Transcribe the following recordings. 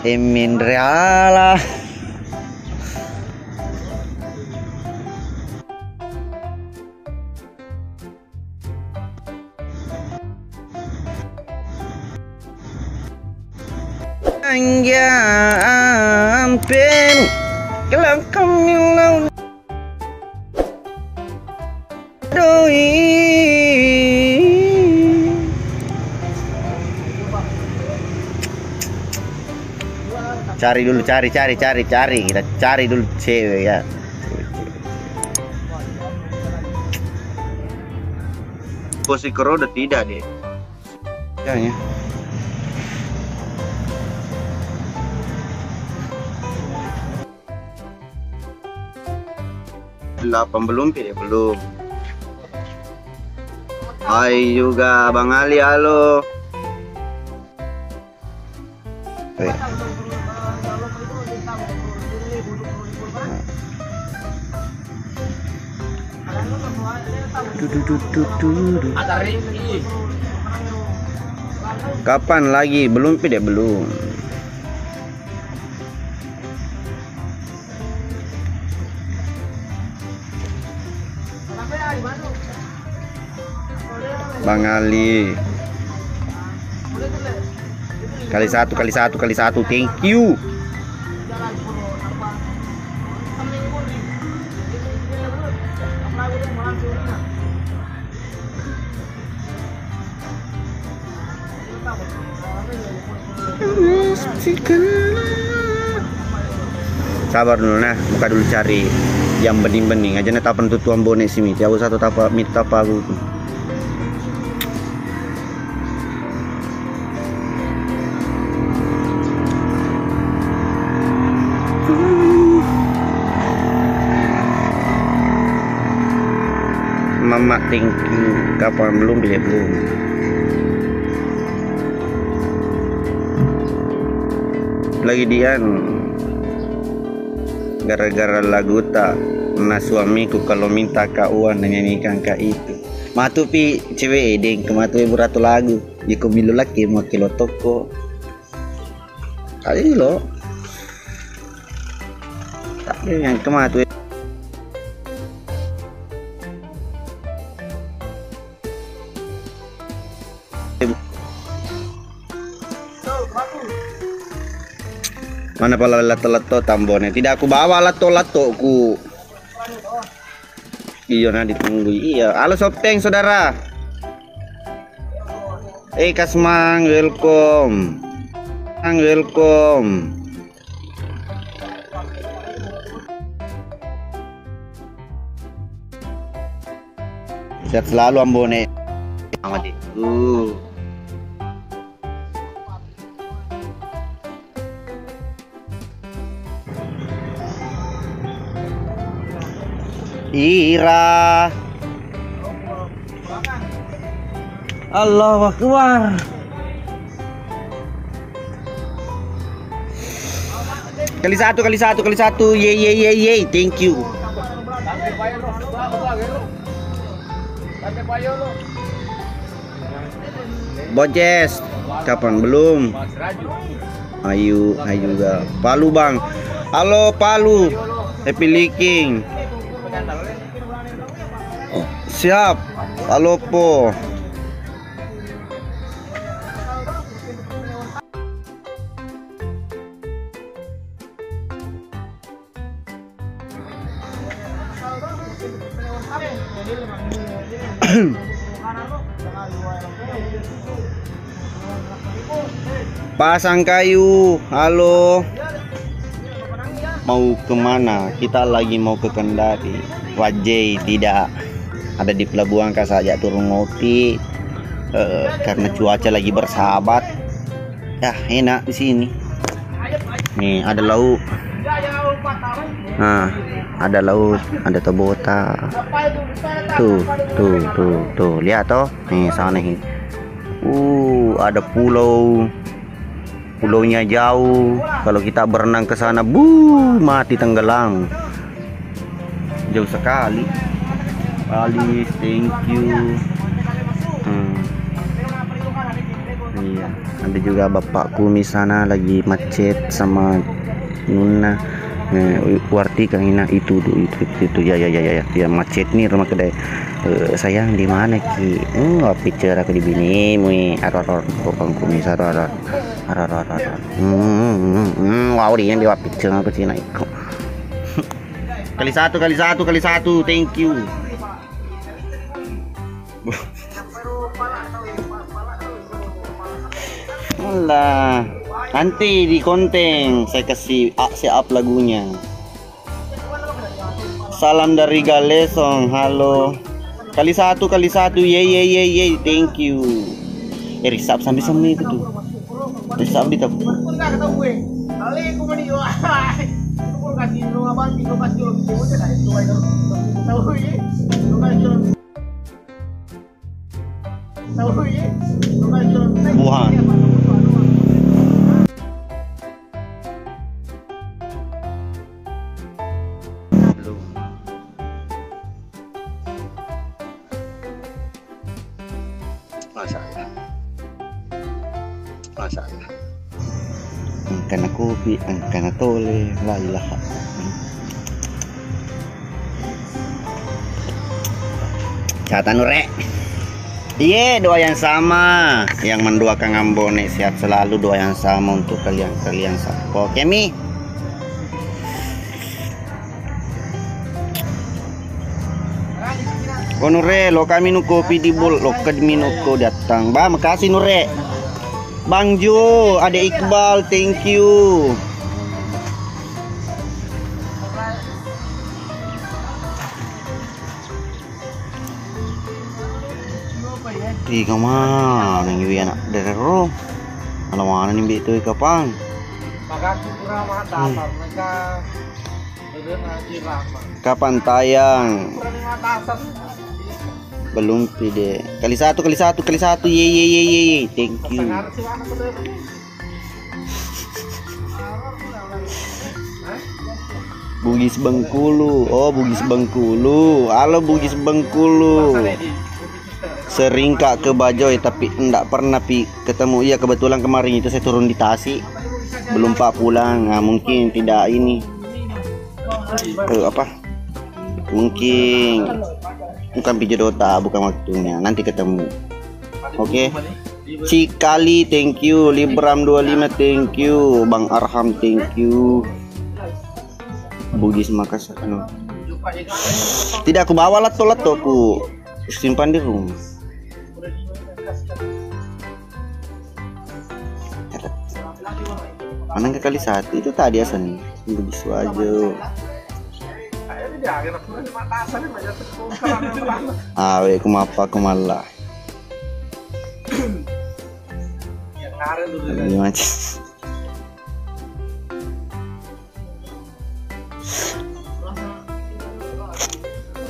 Emin Reala. Anjam pen kelang kamilau doi. Cari dulu, cari kita cari dulu cewek ya. Posisi roda tidak deh. Kayaknya. 8 belum ya? Belum. Hai juga Bang Ali, halo. Kapan lagi? Belum ya? Belum. Bang Ali kali satu, thank you. Sabar dulu nah, buka dulu cari yang bening-bening aja nih tapan tutuan bonek sini. Tiap satu tapa mit tapa aku. Mama thank you. Kapan belum ya? Belum. Lagi Dian gara-gara lagu tak nah suamiku kalau minta kauan nyanyikan kak itu matu pi cewek deng kematu beratu lagu jiko bilu laki mau kilo toko kali lo tak yang kematu mana pala lato-lato tambonnya tidak aku bawa lato-lato ku. Iya nah ditunggu. Iya halo Sopeng saudara. Kasmang welcome. Welcome. Sehat selalu ambone. Amat itu. Ira Allahu Akbar. Kali satu ye thank you. Bojes kapan belum? Ayu juga Palu Bang, halo Palu, happy licking. Siap, halo po. Pasang kayu, halo. Mau kemana? Kita lagi mau ke Kendari. Wajay tidak ada di pelabuhan saja turun ngopi karena cuaca lagi bersahabat. Ya enak di sini. Nih ada laut. Nah ada laut, ada tobota. Tuh lihat toh. Nih sana nih. Ada pulaunya jauh. Kalau kita berenang ke sana, mati tenggelam. Jauh sekali. Alice, thank you. Iya. Ada juga bapakku di sana lagi macet sama Nuna. Warti kang ina itu ya ya macet nih rumah kedai. Sayang di mana ki? Picture aku di bini mui aror kokang kumis aror. Wow dia yang bawa picture aku sini ikut. Kali satu, thank you. Alah, nanti di konten saya kasih up lagunya. Salam dari Galesong, halo. Kali satu, ye, thank you. Risap sampai itu tuh. Risap di tapu. Buhan. Masa karena kopi, karena tole, la ilaha. Catatan Nure. Iya, doa yang sama yang mendoakan Ambone sehat selalu, doa yang sama untuk kalian semua. Oke Mi. Oh Nure, lo kami nu kopi di bol, lo kadmin ko datang. Ba, makasih Nure. Bang Jo, ada Iqbal, thank you. Di kamar, nang iwi anak derero. Alam mana nih itu kapan? Kapan tayang? Belum pide. Kali satu, ye, thank you. Bugis Bengkulu, oh Bugis Bengkulu, halo Bugis Bengkulu. Sering kak ke Bajoy tapi enggak pernah ketemu. Iya kebetulan kemarin itu saya turun di Tasik, belum pak pulang. Nah, mungkin tidak ini mungkin bukan Dota, bukan waktunya, nanti ketemu. Oke. Cikali thank you, Libram 25 thank you, Bang Arham thank you. Bugis Makassar tidak aku bawa lato aku simpan di rumah. Mana ke kali satu itu tadi asan Bugis Wajo. Awe kumapa kumala.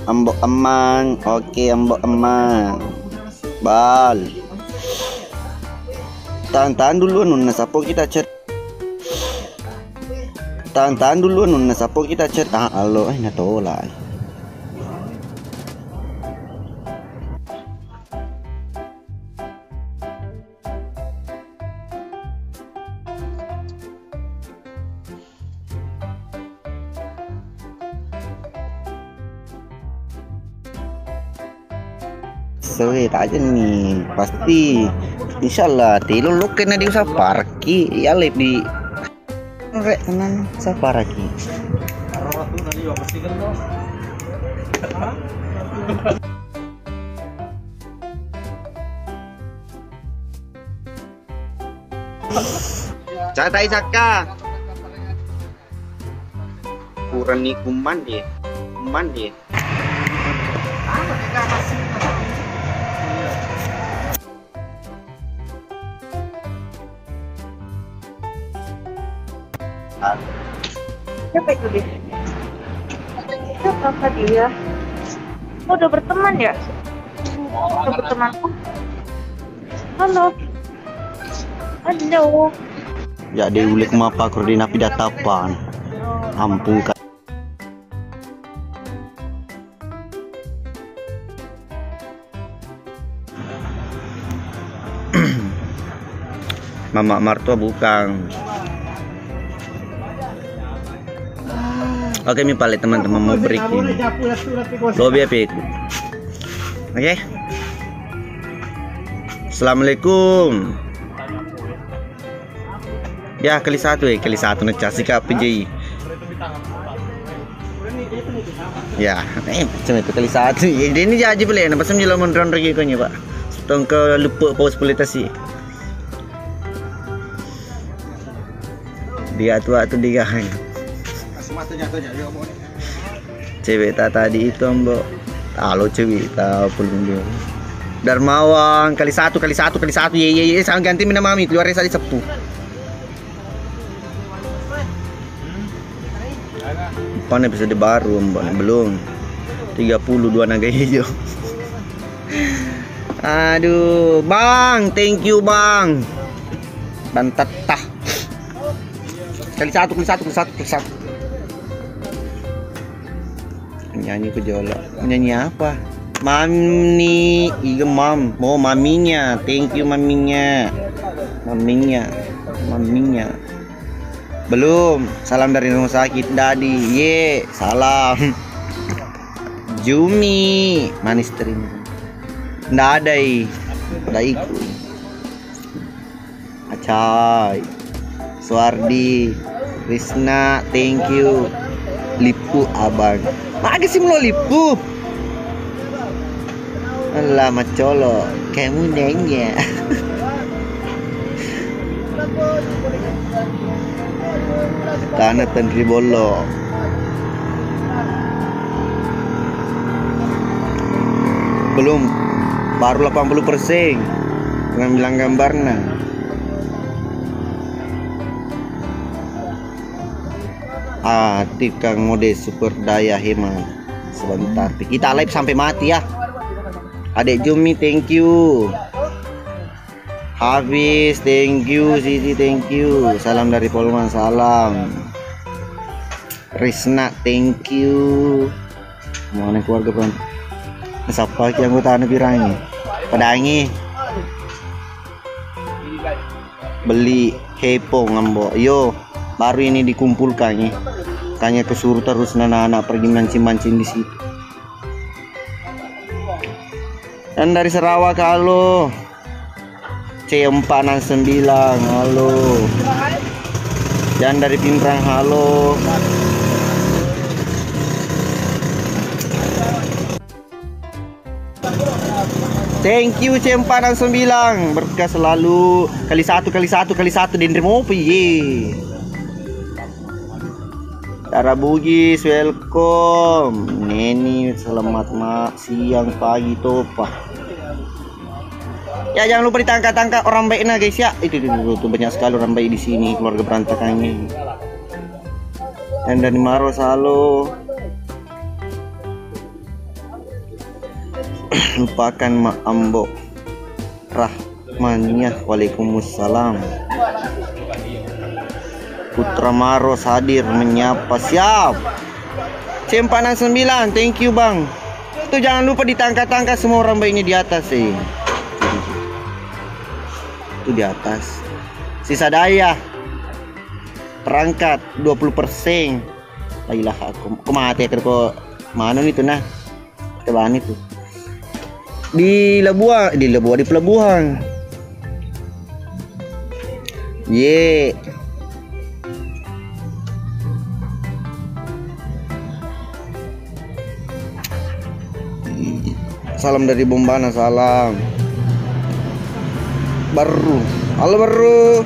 Ambok aman, oke ambok aman. Bal. Tahan dulu nunna sapo kita chat. Tahan dulu nunna sapo kita chat. Halo, natolay. Sewet aja nih pasti insyaallah tilo lu kena di usah parki ya lebih rek tenan saparaki. Catai Saka kurang nih kuman dia siapa itu dia? Siapa dia? Oh, udah berteman ya? Udah berteman. Halo. Ya dia ulik mapa koordinat datapan. Ampun kan. Mama Martua bukan. Oke, mi paling teman-teman mau break ini. Lobi apa itu? Oke. Assalamualaikum. Ya, kali satu ngecas sikap PJ. Ya, cuma itu kali satu. Ini aja boleh. Nampak semua jalan mondron lagi kau Pak. Setong ke lupa pos politisi. Dia tua tu dia kan. Cewek tak tadi itu mbok. Halo cewek tak belum dia. Darmawan kali satu. Ye sangat ganti minum mami keluar saja Sabtu. Pan episode baru mbak belum 32 naga hijau. Aduh bang, thank you bang. Bantatah kali satu. Nyanyi ke jola. Nyanyi apa? Mami, iya mam. Mau maminya. Thank you maminya. Belum. Salam dari rumah sakit Dadi. Ye, salam. Jumi, manis terima. Nggak ada udah ikut. Acai, Suardi, Krisna, thank you. Lipu abang. Pagi sih mau lipu. Alah macolo, kamu nanya. Karena tentri bolo. Belum, baru 80%. Dengan bilang gambarnya. Aktifkan mode super daya hemat. Sebentar, kita live sampai mati ya. Adek Jumi, thank you. Hafiz, thank you. Sisi, thank you. Salam dari Polman, salam. Risna, thank you. Mana keluarga bang? Siapa yang gue tahan pirangi? Pedangi. Beli hepo ngambok. Yo, baru ini dikumpulkan nih. Tanya kesuruh terus anak-anak pergi mancing-mancing di situ. Dan dari Sarawak, halo. C469, halo. Dan dari Pindrang, halo. Thank you C469, berkah selalu. Kali satu dan remopi ye. Tara Bugis, welcome. Neni, selamat siang, pagi, topa. Ya jangan lupa ditangkap orang baiknya guys ya. Itu banyak sekali orang baik di sini, keluarga berantakannya. Dan dari Maros, halo. Lupakan Mak Ambo Rahmania, waalaikumsalam. Putra Maros hadir menyapa, siap. C469, thank you bang. Itu jangan lupa ditangkap semua orang baik ini di atas sih. Itu di atas. Sisa daya perangkat 20%. Ayolah aku mati kok mana itu nah. Tebahan itu. Di pelabuhan. Ye. Salam dari Bombana, salam. Halo baru.